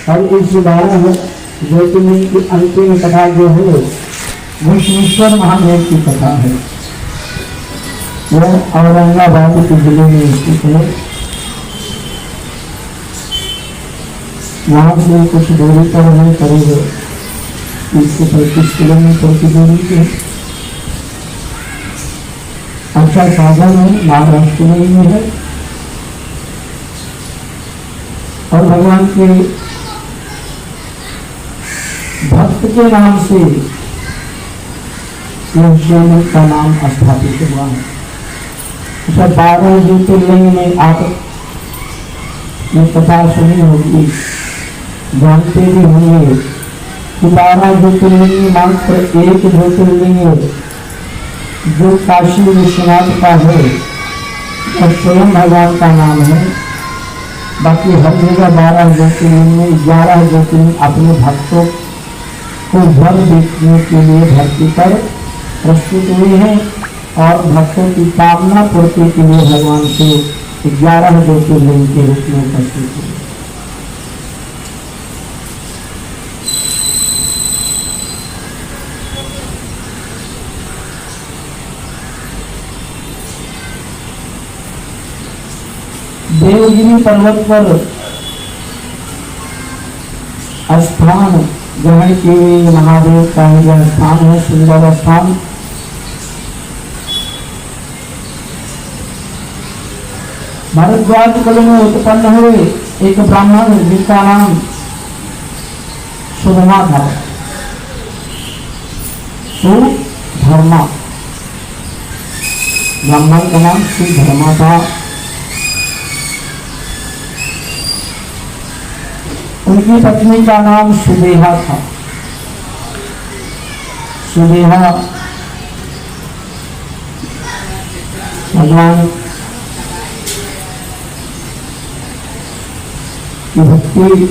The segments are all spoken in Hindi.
और इस 12 ज्योतिर्लिंग की अंतिम कथा जो है विश्वेश्वर महादेव की कथा है। वह औरंगाबाद के जिले में स्थित है। वहाँ से कुछ दूरी पर है, करीब 30 से 35 किलोमीटर की दूरी पे। अच्छा साधन है, महाराष्ट्र में ही है। और भगवान के भक्त के नाम से यह शिवलिंग का नाम स्थापित हुआ है। अच्छा 12 ज्योतिर्लिंग में आप ये कथा सुनी होगी, जानते भी होंगे कि 12 ज्योतिर्लिंग मात्र एक ज्योतिर्लिंग जो काशी विश्वनाथ का है और स्वयं भगवान का नाम है। बाकी हर जगह 12 ज्योतिर्लिंग में 11 ज्योतिर्लिंग अपने भक्तों को वर देखने के लिए धरती पर प्रस्तुत हुए हैं और भक्तों की कामना पूर्ति के लिए भगवान से 11 ज्योतिर्लिंग के रूप में उपस्थित हुए। देवगिरी पर्वत पर स्थान ग्रहण किए महादेव का यह स्थान है, सुंदर स्थान। भारद्वाज कुल में उत्पन्न हुए एक ब्राह्मण जिनका नाम सुधर्मा था। सुधर्मा ब्राह्मण का नाम सुधर्मा था। उनकी पत्नी का नाम सुदेहा था। सुदेहा भगवान की भक्ति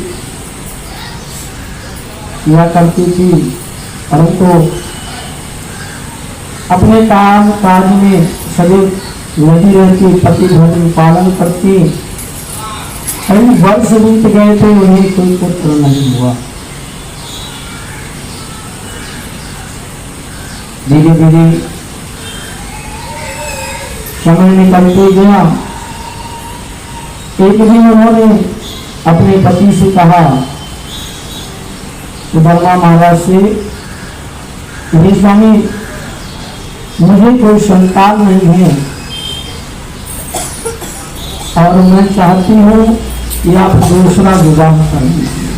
किया करती थी, परंतु अपने काम काज में सदैव लगी रहती, पति धर्म पालन करती। कई वर्ष बीत गए थे, उन्हें कोई पुत्र नहीं हुआ। धीरे धीरे समय निकलते गया। एक दिन उन्होंने अपने पति से कहा, सुधर्मा महाराज से, हे स्वामी, मुझे कोई संतान नहीं है और मैं चाहती हूँ कि आप दूसरा विवाह कर दीजिए।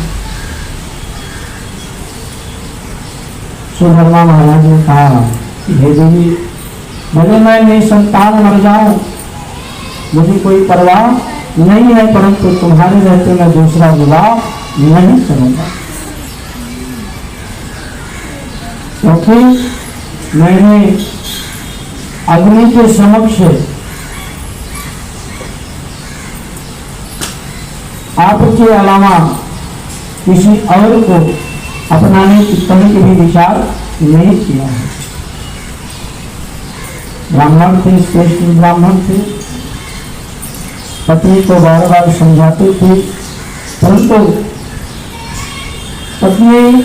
सुधर्मा महाराज ने कहा, हे देवी, भले मैं निसंतान मर जाऊं, मुझे कोई परवाह नहीं है, परंतु तुम्हारे रहते मैं दूसरा विवाह नहीं करूंगा, क्योंकि मैंने अग्नि के समक्ष आपके अलावा किसी और को अपनाने की कभी भी विचार नहीं किया है। ब्राह्मण थे, श्रेष्ठ ब्राह्मण थे, पत्नी को बार बार समझाते थे, परंतु पत्नी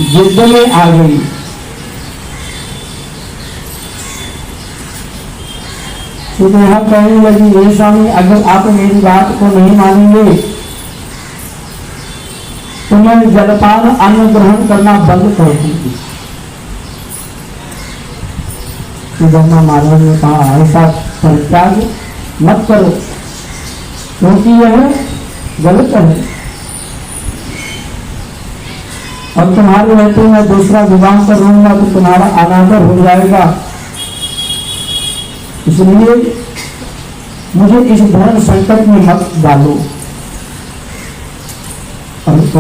जिद में आ गई। सुदेहा कहने लगी, हे स्वामी, अगर आप मेरी बात को नहीं मानेंगे तो मैं जलपान अन्न ग्रहण करना बंद कर दूंगी। सुधर्मा महाराज ने कहा, ऐसा परित्याग मत करो, क्योंकि यह गलत है और तुम्हारे रहते मैं दूसरा विवाह करूंगा तो तुम्हारा अनादर हो जाएगा। इसलिए मुझे इस धर्म संकट में मत डालो। परंतु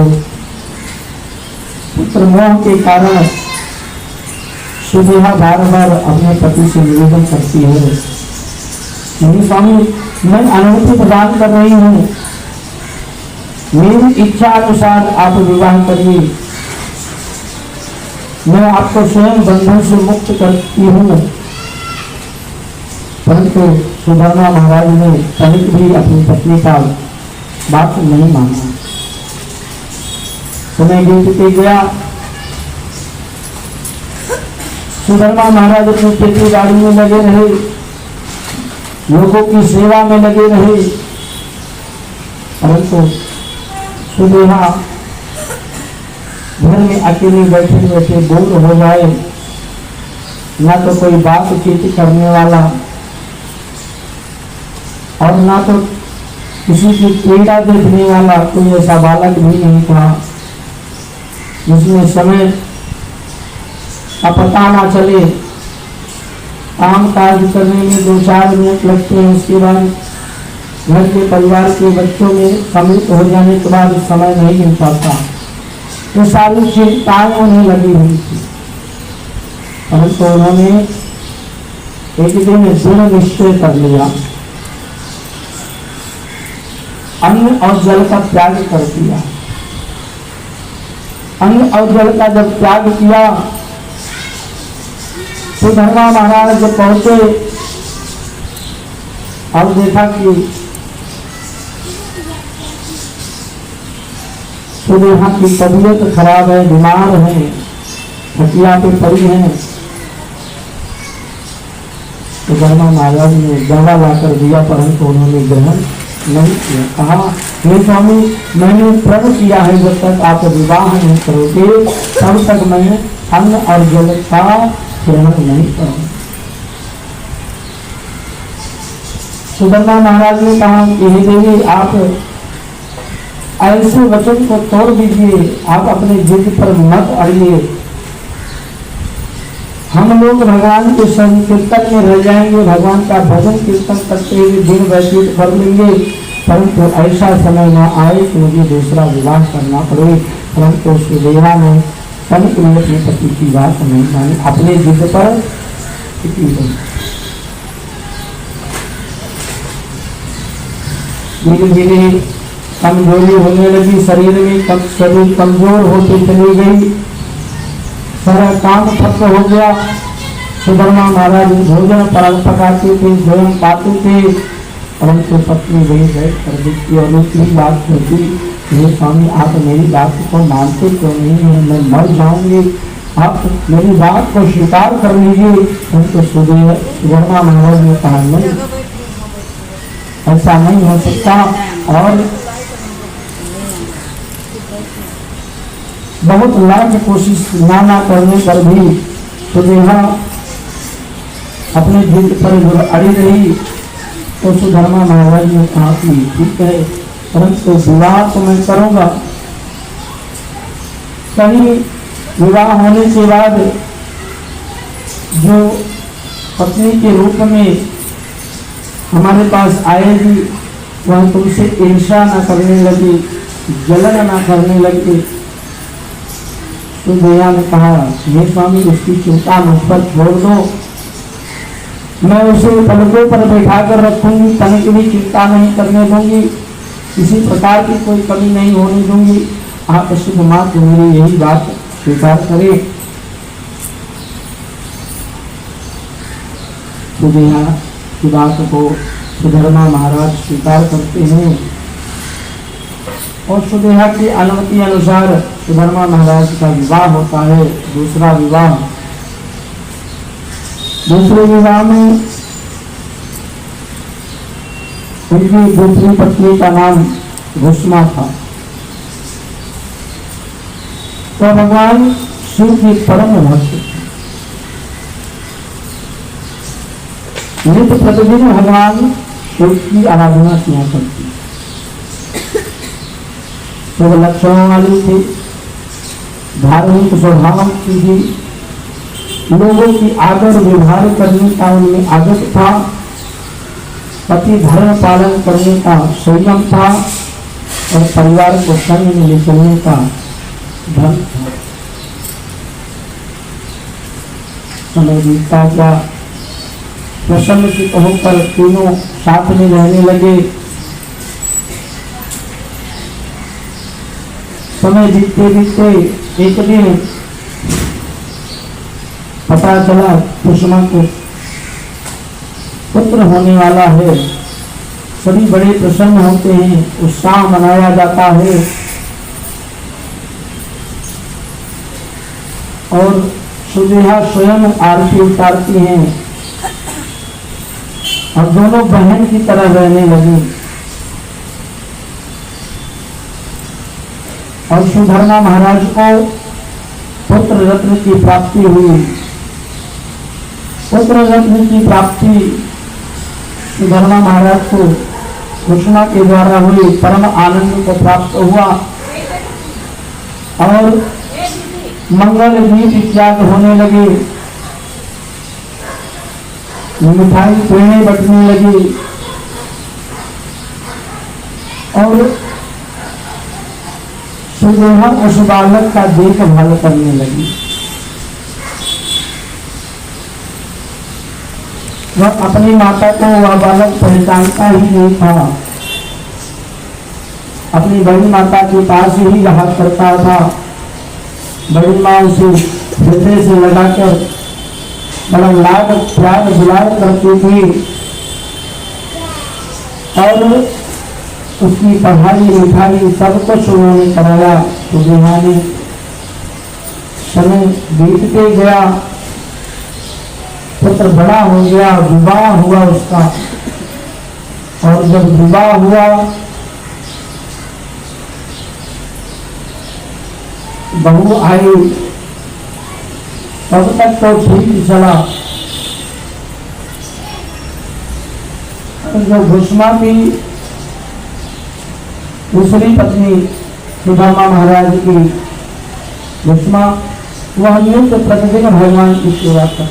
पुत्र मोह के कारण सुदेहा बार बार अपने पति से निवेदन करती है, नहीं स्वामी, मैं अनुमति प्रदान कर रही हूँ, मेरी इच्छा अनुसार आप विवाह करिए, मैं आपको स्वयं बंधन से मुक्त करती हूँ। परंतु सुधर्मा महाराज ने कभी भी अपनी पत्नी का बात नहीं माना। समय बीतते गया। सुधर्मा महाराज अपनी खेती बाड़ी में लगे रहे, लोगों की सेवा में लगे रहे, परंतु सुदेहा घर में अकेले बैठे बैठे बोर हो जाए, ना तो कोई बातचीत करने वाला और ना तो किसी की पीड़ा देखने वाला कोई ऐसा बालक भी नहीं था जिसमें समय का पता ना चले। काम काज करने में 2-4 मिनट लगते हैं, उसके बाद घर के परिवार के बच्चों में सम्मिलित हो जाने के बाद समय नहीं मिल पाता। तो सारी चिंताएं उन्हें लगी हुई थी, परंतु उन्होंने एक दिन दृढ़ निश्चय कर लिया, अन्न और जल का त्याग कर दिया। अन्न और जल का जब त्याग किया तो धर्मा महाराज जब पहुंचे और देखा कि सुदेहा की तबीयत खराब है, बीमार है, खटिया पे पड़ी है, तो धर्मा महाराज ने दवा लाकर दिया, परंतु उन्होंने ग्रहण नहीं किया। कहा, हे स्वामी, मैंने प्रण किया है जब तक आप विवाह नहीं करोगे तब तक मैं अन्न और जल का ग्रहण नहीं करूंगा। सुधर्मा महाराज ने कहा कि हे देवी, आप ऐसे वचन को तोड़ दीजिए, आप अपने जिद पर मत अड़िए। हम लोग भगवान के संकीर्तन में रह जाएंगे, भगवान का भजन कीर्तन करते हुए दिन व्यतीत कर लेंगे, परंतु ऐसा समय न आए कि मुझे दूसरा विवाह करना पड़े। परंतु सुदेहा ने तनिक भी अपने पति की बात नहीं मानी, अपने जिद पर टिकी रही। धीरे धीरे कमजोरी होने लगी, शरीर में शरीर कमजोर होती चली गई, सारा काम ठप्प हो गया। सुधर्मा महाराज भोजन पकाते थे, भोजन पाते थे, परंतु पत्नी वही बैठ कर देखती और दूसरी बात होती, हे स्वामी, आप मेरी बात को मानते क्यों नहीं है? मैं मर जाऊंगी, आप मेरी बात को स्वीकार कर लीजिए। परंतु सुधर्मा महाराज ने कहा, नहीं, ऐसा नहीं हो सकता। और बहुत लाख कोशिश नाना करने पर भी सुदेहा अपने जिद पर अड़ी रही। तो सुधर्मा महाराज ने कहा कि ठीक है, परंतु विवाह तो मैं करूंगा। कहीं विवाह होने के बाद जो पत्नी के रूप में हमारे पास आएगी वह तुमसे ईर्ष्या न करने लगी, जलन न करने लगी। तो दया ने कहा, हे स्वामी, उसकी चिंता मुझ पर छोड़ दो, मैं उसे पलकों पर बैठा कर रखूंगी, तनिक भी चिंता नहीं करने दूंगी, किसी प्रकार की कोई कमी नहीं होने दूंगी। आप शुभ मात्र मेरी यही बात स्वीकार करें। सुदेहा की बात को सुधर्मा महाराज स्वीकार करते हैं और सुदेहा की अनुमति अनुसार सुधर्मा महाराज का विवाह होता है। दूसरा विवाह, दूसरे विवाह में उनकी दूसरी पत्नी का नाम घुष्मा था। तो भगवान शिव की परम भक्त, नित्य प्रतिदिन भगवान शिव की आराधना किया करती, शुभ लक्षणों वाली थी, धार्मिक स्वभाव की थी, लोगों की आदर व्यवहार करने का उनमें आदत था, पति धर्म पालन करने का संयम था और परिवार को संग में ले चलने का धर्म था। समय बीतता गया, प्रसन्न चित्त होकर तीनों साथ में रहने लगे। समय बीतते बीतते एक दिन पता चला कुसुमा को पुत्र होने वाला है। सभी बड़े प्रसन्न होते हैं, उत्साह मनाया जाता है। और सुदेहा स्वयं आरती उतारती हैं और दोनों बहन की तरह रहने लगी। और सुधर्मा महाराज को पुत्र रत्न की प्राप्ति हुई। पुत्र रत्न की प्राप्ति सुधर्मा महाराज को घोषणा के द्वारा हुई, परम आनंद को प्राप्त हुआ और मंगल गीत इत्यादि होने लगे, मिठाई पेड़े बटने लगी और सुदेहा उस बालक का देखभाल करने लगी। वह अपनी माता को वह बालक पहचानता ही नहीं था, अपनी बड़ी माता के पास ही रहा करता था। बड़ी माँ उसे हृदय से लगाकर बड़ा लाड प्यार दुलार करती थी और उसकी पढ़ाई लिखाई सब कुछ उन्होंने कराया। सुदेहा ने समय बीतते गया, पुत्र बड़ा हो गया, विवाह हुआ उसका। और जब विवाह हुआ बहू आई, तब तक तो ठीक चला। जो भुष्मा की दूसरी पत्नी सुदामा महाराज की भुष्मा, वह नित्य प्रतिदिन भगवान की सेवा कर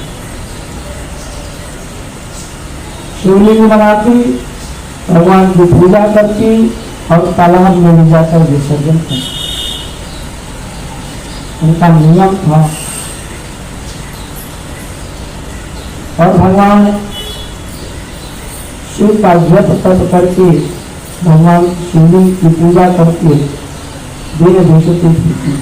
शिवलिंग बनाती, भगवान की पूजा करती और तालाब में ले जाकर विसर्जन करती। उनका नियम था। और भगवान शिव का जप तप करके भगवान शिवलिंग की पूजा करके दिन बेचती थी।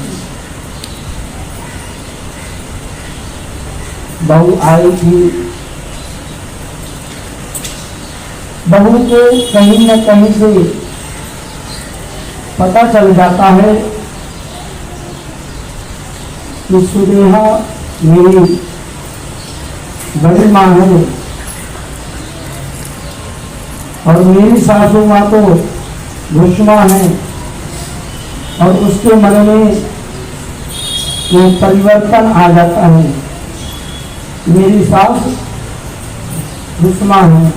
बहू आई थी, बहू को कहीं न कहीं से पता चल जाता है कि सुदेहा मेरी बड़ी माँ है और मेरी सासू माँ तो भुष्मा है। और उसके मन में ये परिवर्तन आ जाता है, मेरी सास भुष्मा है।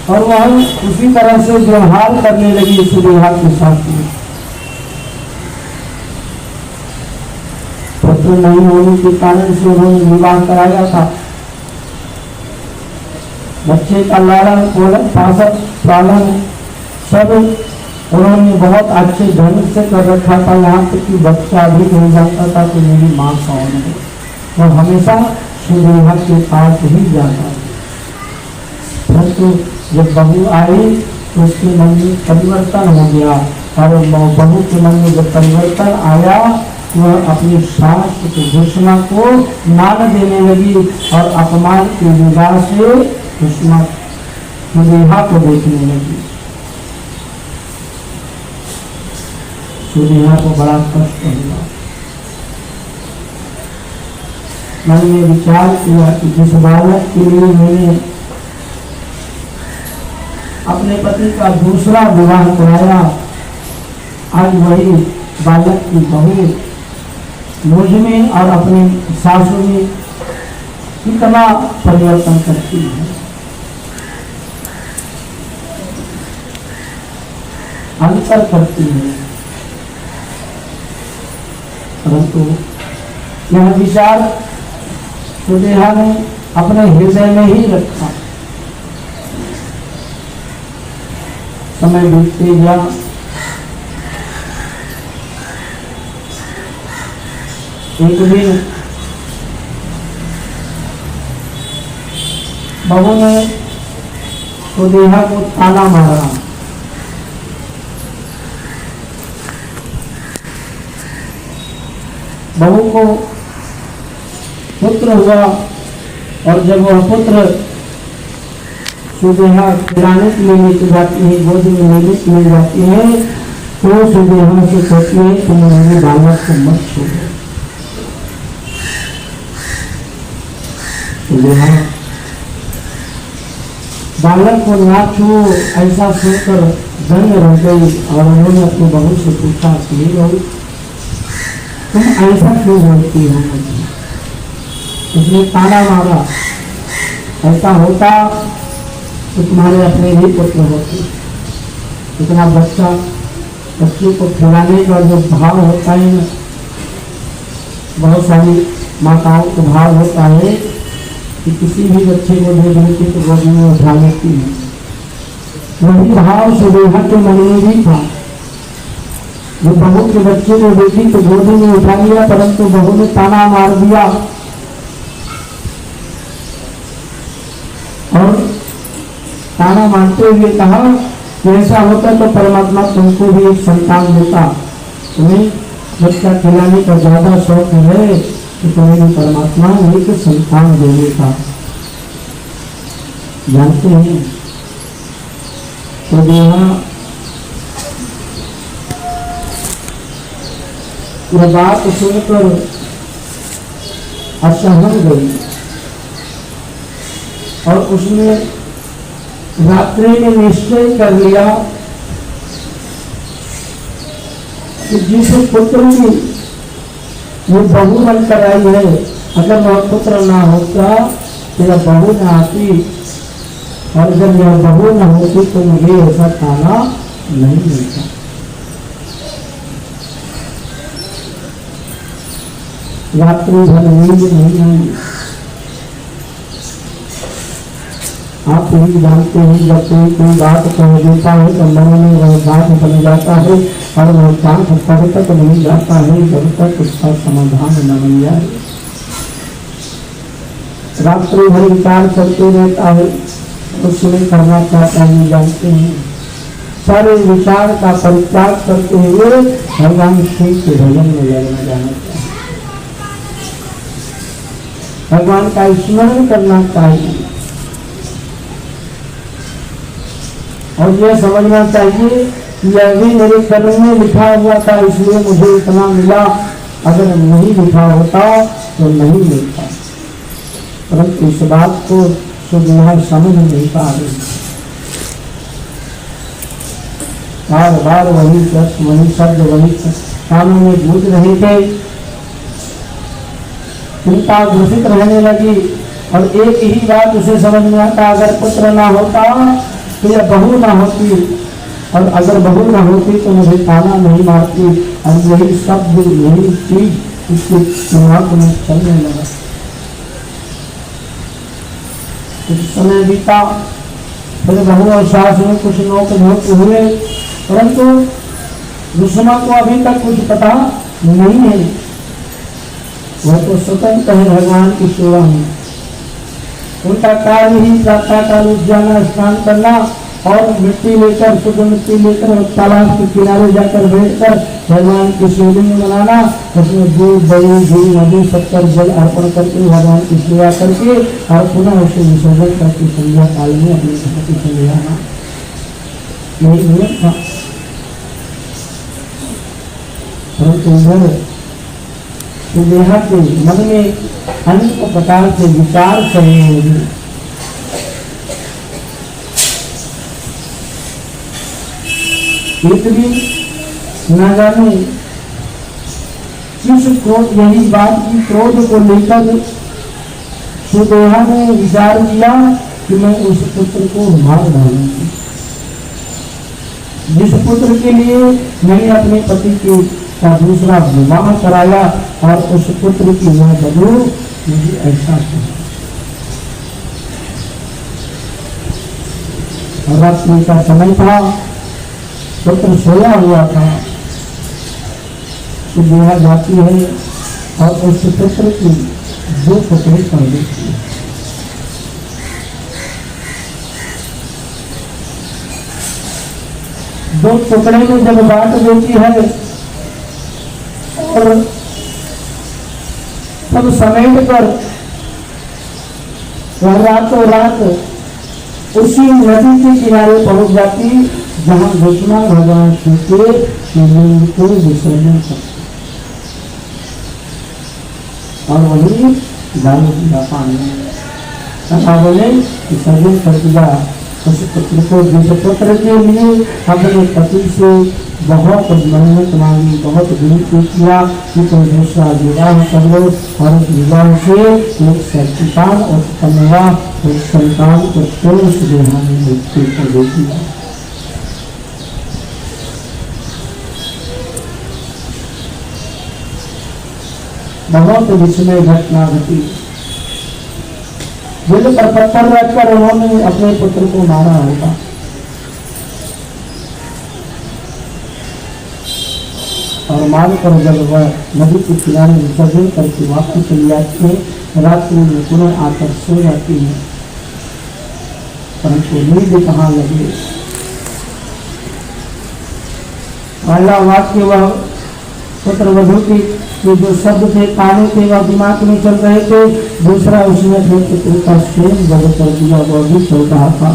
और वह उसी तरह से व्यवहार करने लगी सुदेहा के साथ में। पुत्र नहीं होने के कारण से उन्होंने विवाह कराया था। बच्चे का लालन पालन सब उन्होंने बहुत अच्छे ढंग से कर रखा था। यहाँ तक कि बच्चा भी हो जाता था तो मेरी माँ कौन है, वो हमेशा सुदेहा के पास ही जाता था। परंतु जब बहू आई तो उसके मन में परिवर्तन हो गया और बहू के मन में जब परिवर्तन आया, वह अपनी सास भुष्मा को मान देने लगी और अपमान की निगाह से भुष्मा सुदेहा को देखने लगी। सुदेहा को बड़ा कष्ट हुआ। मन में विचार किया कि जिस बालक के लिए मैंने अपने पति का दूसरा विवाह कराया, आज वही बालक की बहू मुझ में और अपने सासू में कितना परिवर्तन करती है। अंतर करती है। परंतु यह विचार सुदेहा ने अपने हृदय में ही रखा। समय बीतते गया, एक दिन बहू ने सुदेहा को ताना मारा। बहू को पुत्र हुआ और जब वह पुत्र सुदेहा खिलाने के लिए लेके जाती है, गोद में लेने के लिए जाती है, तो सुदेहा से कहती है तुम मेरे बालक को मत छोड़ो। सुदेहा बालक को ना छो, ऐसा सोचकर दंग रह गई और उन्होंने अपनी बहू से पूछा कि बहू तुम ऐसा क्यों बोलती हो? उसने ताना मारा, ऐसा होता तो तुम्हारे अपने ही पुत्र होते। इतना बच्चे को खिलाने का जो भाव होता है, बहुत सारी माताओं को भाव होता है कि किसी भी बच्चे को दे देती तो गोदी में उठा लेती है। वही भाव सुदेहा के मन में भी था। वो बहू के बच्चे को देखी तो गोदी में उठा लिया, परंतु बहू ने ताना मार दिया और ताना मारते हुए कहा कि ऐसा होता तो परमात्मा तुमको भी एक संतान देता। तुम्हें बच्चा खिलाने का ज्यादा शौक है तो तुम्हें भी परमात्मा एक संतान देने का। जानते हैं तो यहाँ यह बात सुनकर असहन गई और उसने रात्रि में निश्चय कर लिया कि जिस पुत्र की वो बहू बनकर आई है, अगर वह पुत्र ना होता तो यह बहू न आती, और जब यह बहू न होती तो मुझे ऐसा खाना नहीं मिलता। रात्रि भर नींद नहीं आई। आप ही जानते हैं जब कोई बात कह देता है तो मन में वह बात बन जाता है और वह कांख तब तक नहीं जाता है जब तक उसका समाधान न बन जाए। रात्रि भर विचार करते रहता है, उसमें करना चाहता है। जानते हैं सारे विचार का परित्याग करते हुए भगवान शिव के भजन में लगना जाना चाहिए, भगवान का स्मरण करना चाहिए और यह समझना चाहिए कि यह भी मेरे कर्म में लिखा हुआ था इसलिए मुझे इतना मिला, अगर नहीं लिखा होता तो नहीं मिलता। परंतु इस बात को सुदेहा समझ नहीं पा रही। बार बार वही शब्द वही कानों में गूंज रहे थे। चिंता ग्रसित रहने लगी और एक ही बात उसे समझ में आता, अगर पुत्र ना होता तो यह बहू ना होती, और अगर बहू ना होती तो मुझे ताना नहीं मारती। और यही शब्द यही चीज उसके दिमाग में चलने लगा। कुछ समय बीता, फिर बहू और सास में कुछ नोक झोंक हुए, परंतु दुश्मन को अभी तक कुछ पता नहीं है। वह तो स्वतंत्र है भगवान की सेवा में। उनका कार्य ही प्रातःकाल उठ जाना, स्नान करना और मिट्टी लेकर शुद्ध मिट्टी लेकर तालाब के किनारे जाकर बैठकर भगवान की शिवलिंग बनाना, उसमें दूध दही घी मधु शक्कर जल अर्पण करके भगवान की सेवा करके और पुनः उसे विसर्जन करके संध्या काल में अपने घर को चले जाना, यही नियम था। परंतु इधर सुदेहा के मन में अनेक प्रकार के विचार चलने लगे। एक दिन न जाने किस क्रोध, यही बात की क्रोध को लेकर सुदेहा ने विचार किया कि मैं उस पुत्र को मार डालूंगी, जिस पुत्र के लिए मैंने अपने पति के का दूसरा विवाह कराया और उस पुत्र की वह बहू मुझे ऐसा रात्रि का समय था, पुत्र सोया हुआ था। सुदेहा जाती है और उस पुत्र की दो टुकड़े कर देती है। दो टुकड़े में जब बांट देती है और तब समेट कर वह रातों रात उसी नदी के किनारे पहुंच जाती जहाँ दुश्मन भगवान शिव के शिवलिंग को विसर्जन करते और वही डाल दिया पानी में। बोले विसर्जन कर दिया उस पुत्र को, जिस पुत्र के लिए अपने पति से बहुत मन्नत मांगी, बहुत विनती किया कि तुम दूसरा विवाह कर लो, और उस विवाह से एक संतान उत्पन्न हुआ। उस संतान को तुरंत सुदेहा ने मृत्यु को दे दिया। बहुत विस्मय घटना घटी। दिल पर पत्थर रखकर उन्होंने अपने पुत्र को मारा होगा। और मारकर जब वह नदी के किनारे विसर्जन करके वापस चली जाती है, रात्रि में पुनः आकर सो जाती है, परंतु नींद कहाँ लगी। पहला वाक्य वह पुत्र वधू की जो शब्द थे कानों के वह दिमाग में चल रहे थे, दूसरा उसने अपने पुत्र का स्वयं जब कर दिया, वह भी चल रहा था।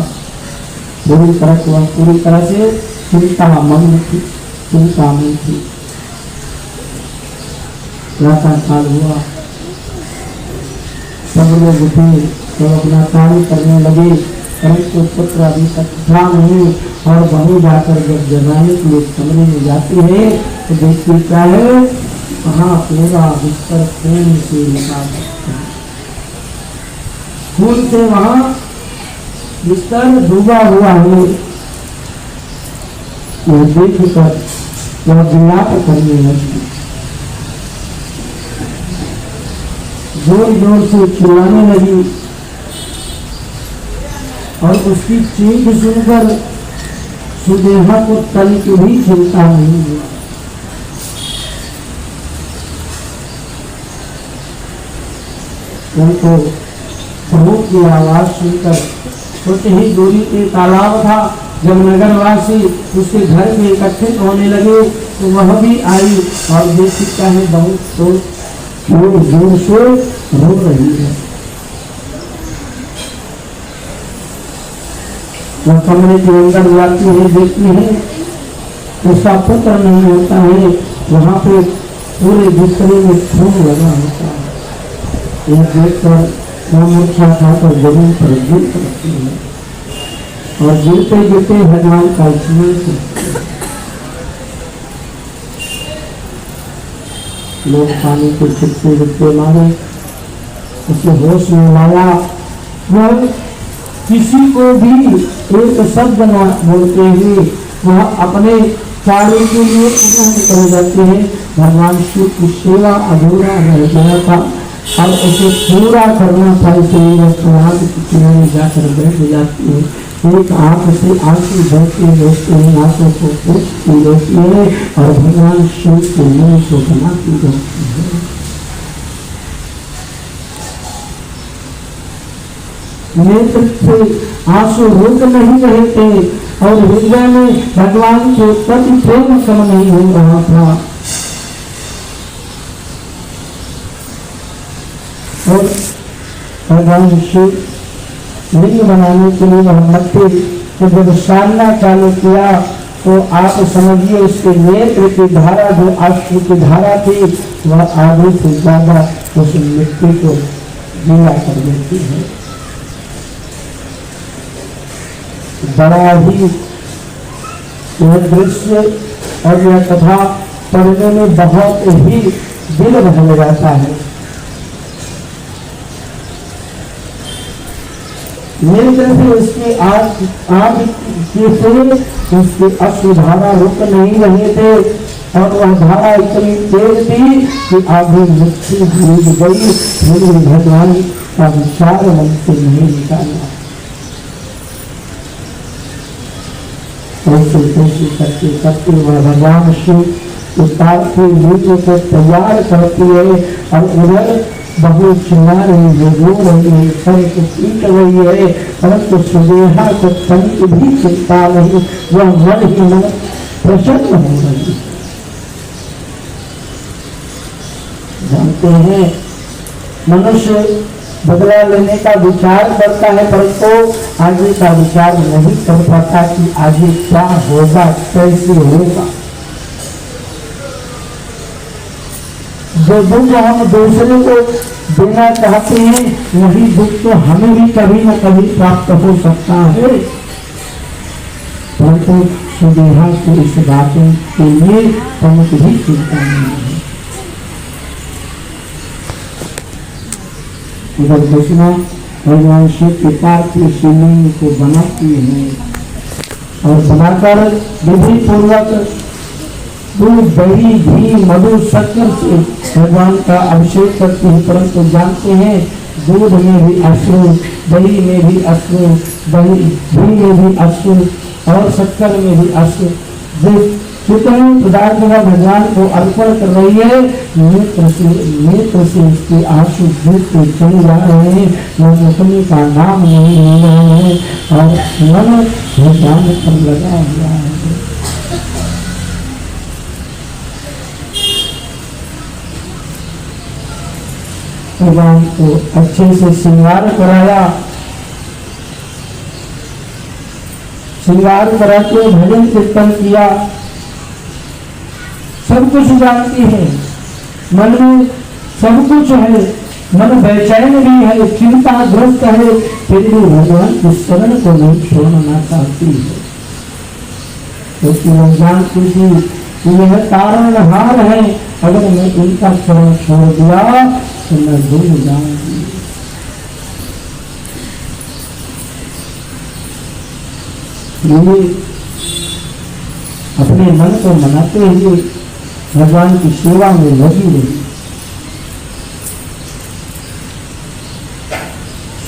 पूरी तरह से चिंता मन थी, चिंता में थी। प्रातः काल हुआ, सब लोग उठे तो अपना कार्य करने लगे, परंतु पुत्र अभी तक उठा नहीं। और वहीं जाकर जब जगाने के लिए कमरे में जाती है तो देखती क्या है, वहाँ पूरा बिस्तर खून से लगा है, खून से वहाँ बिस्तर डूबा हुआ है। यह देखकर वह विलाप करने लगी, जोर जोर से चिल्लाने लगी, और उसकी चीख सुनकर सुदेहा को तनिक भी चिंता नहीं हुआ। उनको प्रभु की आवाज सुनकर कुछ ही दूरी पे तालाब था। जब नगरवासी उसके घर में इकट्ठित होने लगे तो वह भी आई और देखता है बहुत तो जोर जोर से रो रही है। वह कमरे के अंदर जाती है, देखती है उसका पुत्र नहीं होता है, वहाँ पे पूरे बिस्तरे में खून लगा होता है। यह देखकर वह मूर्छा खाकर जमीन पर गिर पड़ती है और गिरते गिरते भगवान का स्मरण करती है। लोग पानी के छिटके विटके मारे, उसे होश में लाया। वह किसी को भी एक शब्द न बोलते हुए वह अपने कार्य के लिए निकल जाते हैं। भगवान शिव की सेवा अधूरा रह गया था, अब उसे पूरा करना था, इसलिए प्रभात की किनारे जाकर बैठ जाती है। एक आंख से आंसू बहते रहते हैं, आंखों को पोंछती रहती है और भगवान शिव के मुंह को बनाती रहती है। नेत्र से आंसू रुक नहीं रहे थे और हृदय में भगवान के प्रति प्रेम कम नहीं हो रहा था। और भगवान शिव लिंग बनाने के लिए वह मट्टी को जब साधना चालू किया तो आप समझिए उसके नेत्र की धारा जो अश्रु की धारा थी वह आगे से ज्यादा उस मिट्टी को गीला कर देती है। बड़ा ही यह दृश्य और यह कथा पढ़ने में बहुत ही दिल बहल जाता है। नेत्र से उसकी आग के से उसकी अश्रुधारा रुक नहीं रहे थे और वह धारा इतनी तेज थी कि आगे मृत्यु भूल गई, फिर भी भगवान का विचार मन से नहीं निकाला। ऐसे ऐसे करते करते वह भगवान शिव उतार के नीचे को तैयार करती है और उधर बहु चिल्ला रही है, रो रही है, सर को पीट रही है, परंतु सुदेहा को तनिक भी चिंता नहीं, वह मन ही मन प्रसन्न हो रही है। जानते हैं मनुष्य बदला लेने का विचार करता है, परंतु आगे का विचार नहीं कर पाता कि आगे क्या होगा, कैसे होगा। जो दुख हम दूसरे को देना चाहते हैं वही दुख तो हमें भी कभी न कभी प्राप्त हो सकता है, परंतु सुदेहा को इस बातों के लिए प्रमुख भी चिंता नहीं है। इधर दूसरा भगवान शिव के पार्थिव शिवलिंग को बनाती है और बनाकर विधि पूर्वक दूध, दही, घी, मधु, शक्कर से भगवान का अभिषेक करती है, परंतु जानते हैं दूध में भी अश्रु, दही में भी अश्रु, घी में भी अश्रु और शक्कर में भी अश्रु, जिस जितने पदार्थ का भगवान को अर्पण कर रही है नेत्र से उसके आंसू गिरते चले जा रहे हैं। मन अपने का नाम नहीं ले रहे हैं और मन भगवान पर लगा हुआ है। भगवान को अच्छे से श्रृंगार कराया, श्रृंगार करा के भजन कीर्तन किया। सब कुछ जानती है, मन में सब कुछ है, मन बेचैन भी है, चिंताग्रस्त है, फिर भी भगवान के शरण को नहीं छोड़ना चाहती है, क्योंकि वह जानती थी कि यह तारणहार है, अगर मैं इनका शरण छोड़ दिया तो मैं डूब जाऊंगी। ये अपने मन को मनाते हुए भगवान की सेवा में लगी रही।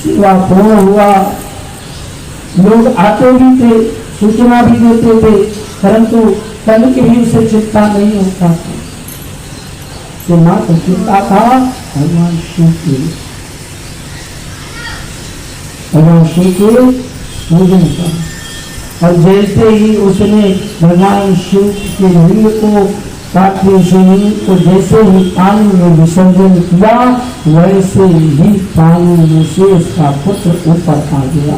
सेवा पूर्ण हुआ, लोग आते भी थे, सूचना भी देते थे, परंतु तन के भी उसे चिंता नहीं होता था। तो मात्र चिंता था भगवान शिव के, भगवान शिव के पूजन का। और जैसे ही उसने भगवान शिव के लिंग को, पार्थिव शिवलिंग को जैसे ही पानी में विसर्जन किया, वैसे ही पानी में से उसका पुत्र ऊपर आ गया।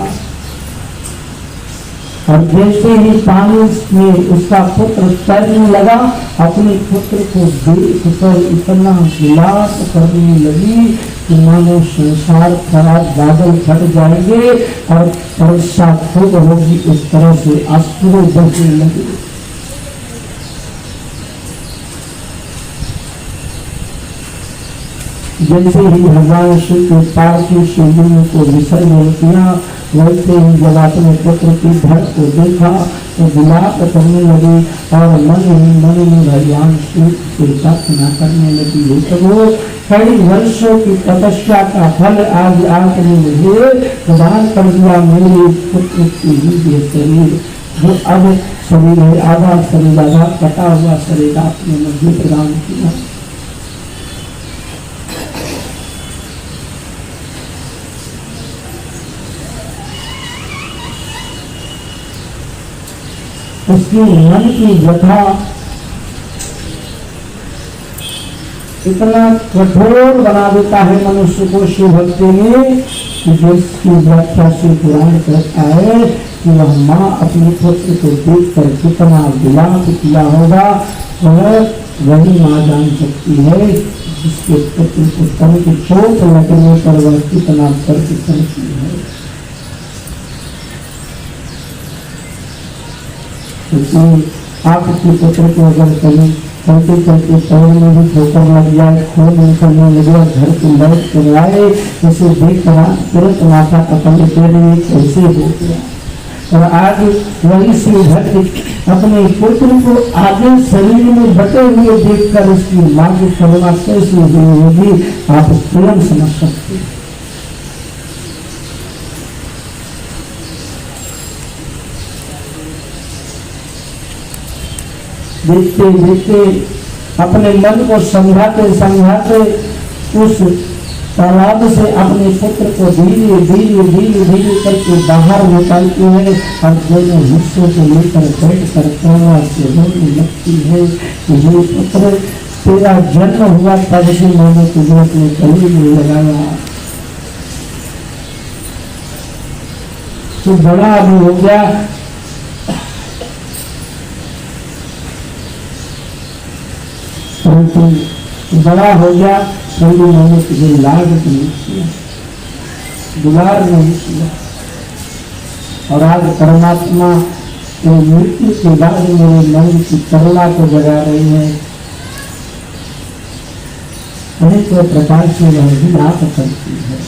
और जैसे ही पानी में उसका पुत्र तैरने लगा, अपने पुत्र को देखकर इतना विलाप करने लगी कि मानो संसार खराब, बादल फट जाएंगे और वर्षा खूब होगी, इस तरह से अश्रु बहने लगे। जैसे ही भगवान शिव के पार्थिव शिवलिंग को विसर्जन किया, वैसे ही जब अपने पुत्र की धड़ को देखा तो विलाप करने लगी और मन ही मन में भगवान शिव से प्रार्थना करने लगी। तो वो कई वर्षों की तपस्या का फल आज आपने मुझे प्रदान कर दिया, मेरे पुत्र की दिव्य शरीर जो अब शरीर है, आधा शरीर, आधा कटा हुआ शरीर आपने मुझे प्रदान किया। उसकी मन की व्यथा इतना कठोर बना देता है मनुष्य को शिव भक्ति में, कि जिसकी व्याख्या से पुराण कहता है कि वह माँ अपने पुत्र को देखकर कितना विलाप किया होगा, वह वही माँ जान सकती है जिसके पुत्र को तन की चोट लगने पर वह कितना दर्द करती है। क्योंकि आपके पुत्र को अगर कहीं चलते चलते पैर में भी ठोकर लग जाए, खून निकलने लगे और घर को लौट कर आए, उसे देख कर तुरंत माथा पकड़ के लिए कैसे हो गया। और आज वही शिव भक्त अपने पुत्र को आगे शरीर में बटे हुए देखकर उसकी माँ की करुणा कैसी हुई होगी, आप स्वयं समझ सकते हैं। देखते देखते अपने मन को समझाते समझाते उस तालाब से अपने पुत्र को धीरे धीरे धीरे धीरे करके बाहर निकालती है और दोनों हिस्सों को लेकर बैठ कर करुणा से रोने लगती है कि ये पुत्र तेरा जन्म हुआ तब से मैंने तुझे अपने गले में लगाया, तो बड़ा अभी हो गया, परंतु बड़ा हो गया फिर भी मैंने तुझे लाड नहीं किया, दुलार नहीं किया। और आज परमात्मा के मृत्यु के बाद मेरे मन की करुणा को जगा रही है। अनेक प्रकार से वह विलाप करती है।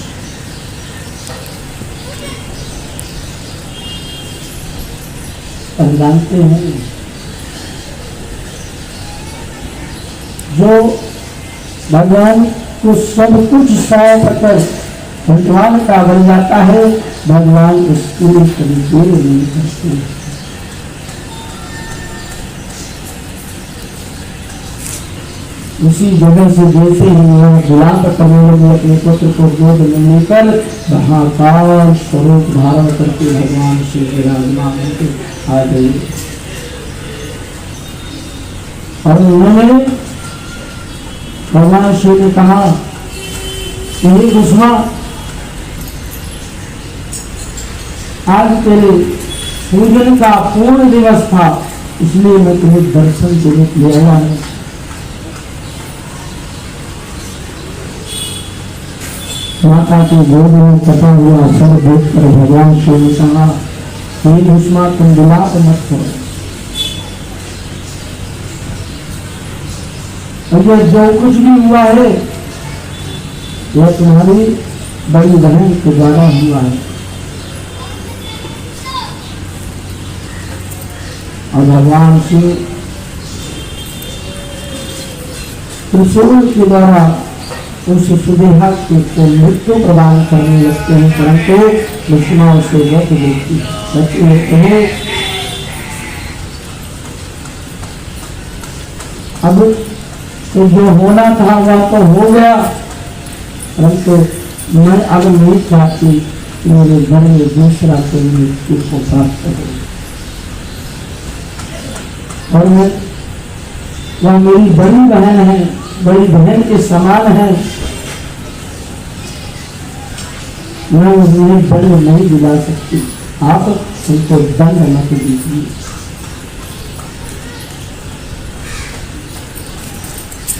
जानते हैं जो भगवान को सब कुछ सौंप कर भगवान का बन जाता है, भगवान उसके लिए कभी देर नहीं करते। उसी जगह से जैसे ही वह विलाप करने लगे अपने पुत्र को गोद में लेकर महाकाल स्वरूप धारण करके भगवान से विराजमान होकर आ गए। और उन्होंने भगवान शिव ने कहा, हे कुसुमा, आज तेरे पूजन का पूर्ण दिवस था, इसलिए मैं तुम्हें दर्शन के लिए ले आया हूं। माता के गोद में कटा हुआ सर देखकर भगवान शिव ने कहा, हे कुसुमा, तुम विलाप मत करो। और जो कुछ भी हुआ है वह तुम्हारी बड़ी बहन के द्वारा हुआ है। और भगवान शिव त्रिशूल के द्वारा उस सुदेहा को मृत्यु प्रदान करने लगते हैं, परंतु लक्ष्मण उसे बच लेती है। अब तो जो होना था वह तो हो गया, परंतु मैं अब नहीं चाहती कि मेरे घर में दूसरा कोई मृत्यु को प्राप्त हो। और वह मेरी बड़ी बहन है, बड़ी बहन के समान है, मैं उन्हें दंड नहीं दिला सकती। आप उनको दंड मत दीजिए।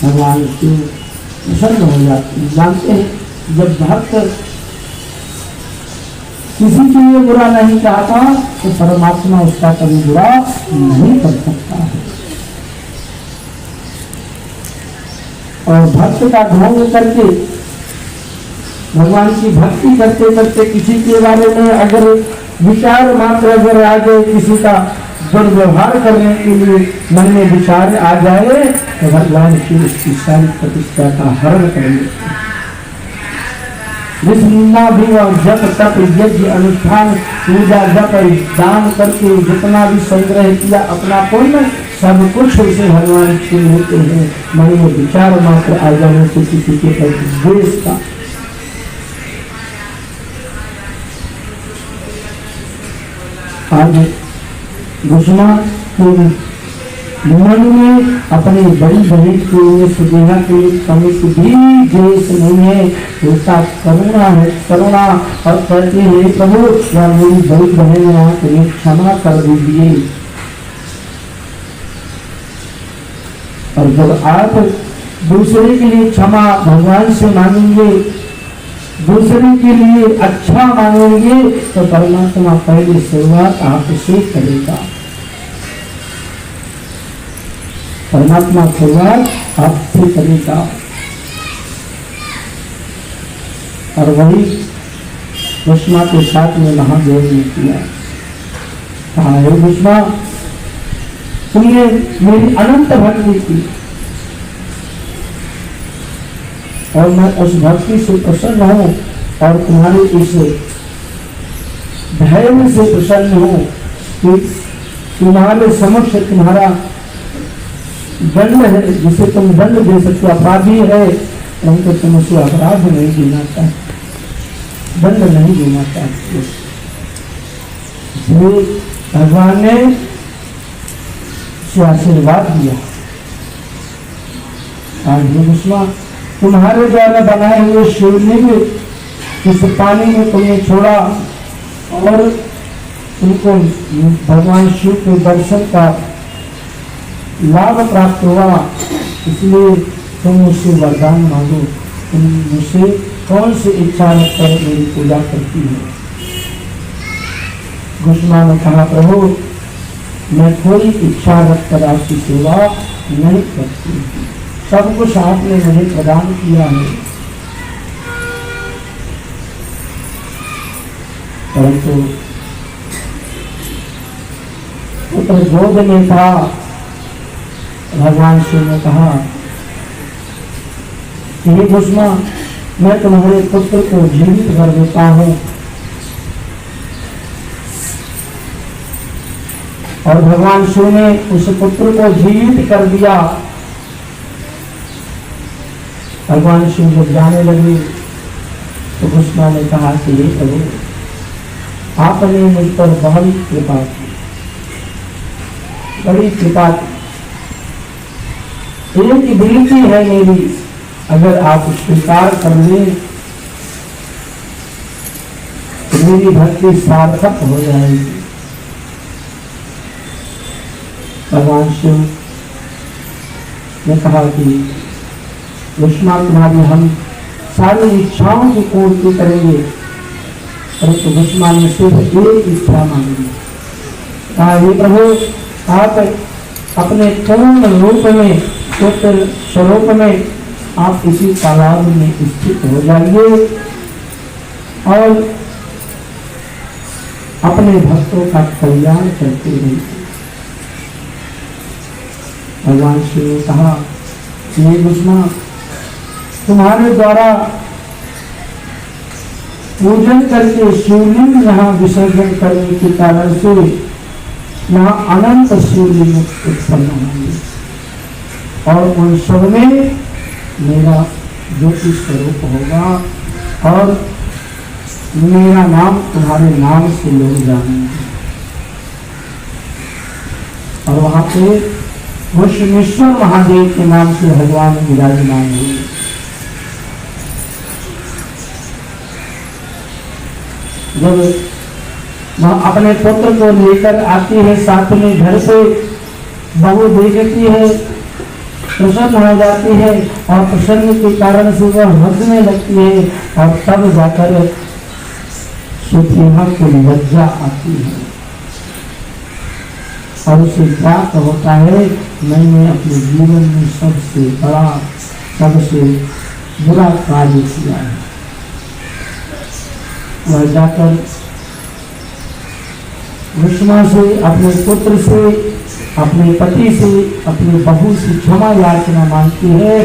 भगवान शिव प्रसन्न हो जाते हैं। जानते हैं जब भक्त किसी के लिए बुरा नहीं चाहता तो परमात्मा उसका कभी बुरा नहीं कर सकता है। और भक्त का ढोंग करके भगवान की भक्ति करते करते किसी के बारे में अगर विचार मात्र अगर आ जाए, किसी का दुर्व्यवहार करने के लिए मन में विचार आ जाए तो भगवान की उसकी सारी प्रतिष्ठा का हरण करेंगे। जितना भी वह जप तप यज्ञ अनुष्ठान पूजा जप दान करके जितना भी संग्रह किया अपना पुण्य सब कुछ उसे भगवान छीन लेते हैं। मन में विचार मात्र आ जाने से किसी के प्रति द्वेष का। आज कुसुमा के मन में अपनी बड़ी बहन के लिए सुदेहा के लिए कभी भी द्वेष नहीं है, उसका करुणा है, करुणा। और कहते हैं प्रभु या मेरी बड़ी बहन है, आप उन्हें क्षमा कर दीजिए। और जब आप दूसरे के लिए क्षमा भगवान से मांगेंगे, दूसरे के लिए अच्छा मांगेंगे तो परमात्मा पहले शुरुआत आपसे करेगा। परमात्मा शुरुआत आपसे करेगा। और वही कुसुमा के साथ में महादेव ने किया। कहा, हे कुसुमा, तुमने मेरी अनंत भक्ति की और मैं उस भक्ति से प्रसन्न हूँ और तुम्हारे इस धैर्य से प्रसन्न हूँ कि तुम्हारे समक्ष तुम्हारा दंड है, जिसे तुम दंड दे सकते। अपराधी है परंतु तुम उसे अपराध नहीं देना चाहते, दंड नहीं देना चाहते। इसलिए भगवान ने उसे आशीर्वाद दिया। आज कुसुमा, तुम्हारे द्वारा बनाए हुए शिवलिंग इस पानी में तुमने छोड़ा और उनको भगवान शिव के दर्शन का लाभ प्राप्त हुआ। इसलिए तुम मुझसे वरदान मांगो, तुम मुझसे कौन सी इच्छा रखकर मेरी पूजा करती है। घुष्मा ने कहा, प्रभु मैं कोई इच्छा रखकर आपकी सेवा नहीं करती, सब कुछ आपने मुझे प्रदान किया है, परंतु पुत्र गोद में था। भगवान शिव ने कहा, हे घुष्मा, मैं तुम्हारे पुत्र को जीवित कर देता हूं। और भगवान शिव ने उस पुत्र को जीवित कर दिया। भगवान शिव जब जाने लगे तो घुष्मा ने कहा कि हे प्रभु, आपने मुझ पर बहुत कृपा की, बड़ी कृपा की। एक विनती है मेरी, अगर आप स्वीकार कर लें तो मेरी भक्ति सार्थक हो जाएगी। भगवान शिव ने कहा कि घुष्मा, तुम्हारी हम सारी इच्छाओं की पूर्ति करेंगे, परंतु घुष्मा ने सिर्फ एक इच्छा मांगी। कहा, हे प्रभु, आप अपने पूर्ण रूप में, पुत्र स्वरूप में आप इसी तालाब में स्थित हो जाइए और अपने भक्तों का कल्याण करते रहिए। भगवान शिव ने कहा, ये घुष्मा, तुम्हारे द्वारा पूजन करके शिवलिंग यहाँ विसर्जन करने के कारण से यहाँ अनंत शिवलिंग उत्पन्न होंगे और उन सब में मेरा ज्योति स्वरूप होगा और मेरा नाम तुम्हारे नाम से लोग जानेंगे। और वहां पे घुष्मेश्वर महादेव के नाम से भगवान विराजमान हुए। जब वह अपने पुत्र को लेकर आती है, साथ में घर से बहू देखती है, प्रसन्न हो जाती है और प्रसन्न के कारण से वह हंसने लगती है और तब जाकर सुखिया को लज्जा आती है और उसे प्राप्त होता है, मैंने अपने जीवन में सबसे बड़ा, सबसे बुरा कार्य किया है। वह जाकर घुष्मा से, अपने पुत्र से, अपने पति से, अपनी बहू से क्षमा याचना मांगती है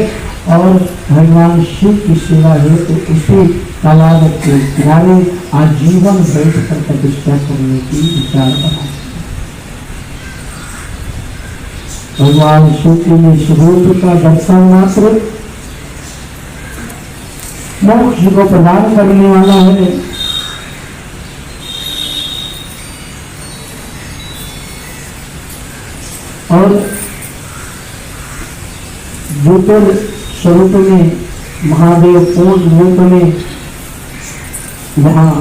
और भगवान शिव की सेवा हेतु उसी तालाब के किनारे आजीवन बैठकर प्रतिष्ठा करने की विचार बनाती है। भगवान शिव के स्वरूप का दर्शन मात्र मोक्ष को प्रदान करने वाला है। और ज्योतिर स्वरूप में महादेव पूर्ण रूप में यहाँ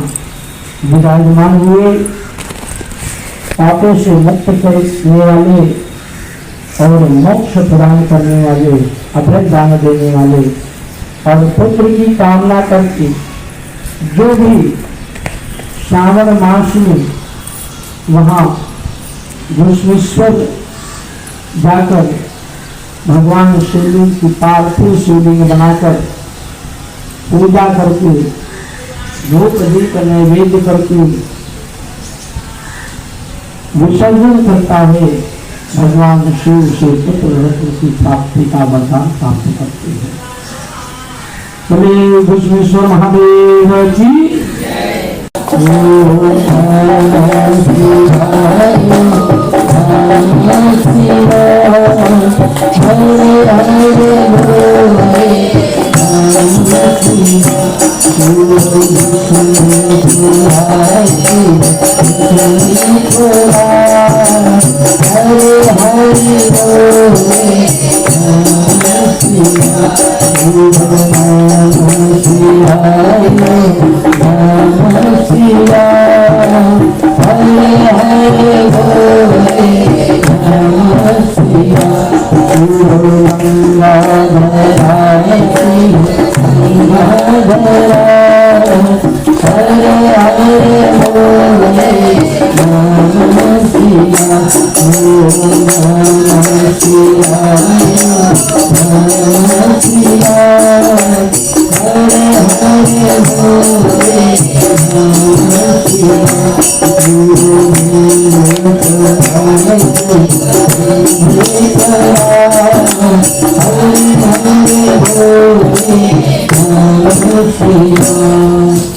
विराजमान हुए, पापों से मुक्त करने वाले और मोक्ष प्रदान करने वाले, अभय दान देने वाले और पुत्र की कामना करके जो भी श्रावण मास में वहाँ घुष्मेश्वर जाकर भगवान शिवलिंग की पार्थिव शिवलिंग बनाकर पूजा करके धूप दीप नैवेद्य करके विसर्जन करता है, भगवान शिव से पुत्र रत्न की प्राप्ति का वरदान प्राप्त करते हैं। बोले घुष्मेश्वर महादेव की Hare हरे हरे बोले नमः शिवाय। गंगाधराय शिव गंगाधराय हरे हरे बोले नमः शिवाय। नमः शिवाय नमः शिवाय हरे हरे बोले नमः शिवाय। हरे हरे बोले नमः शिवाय।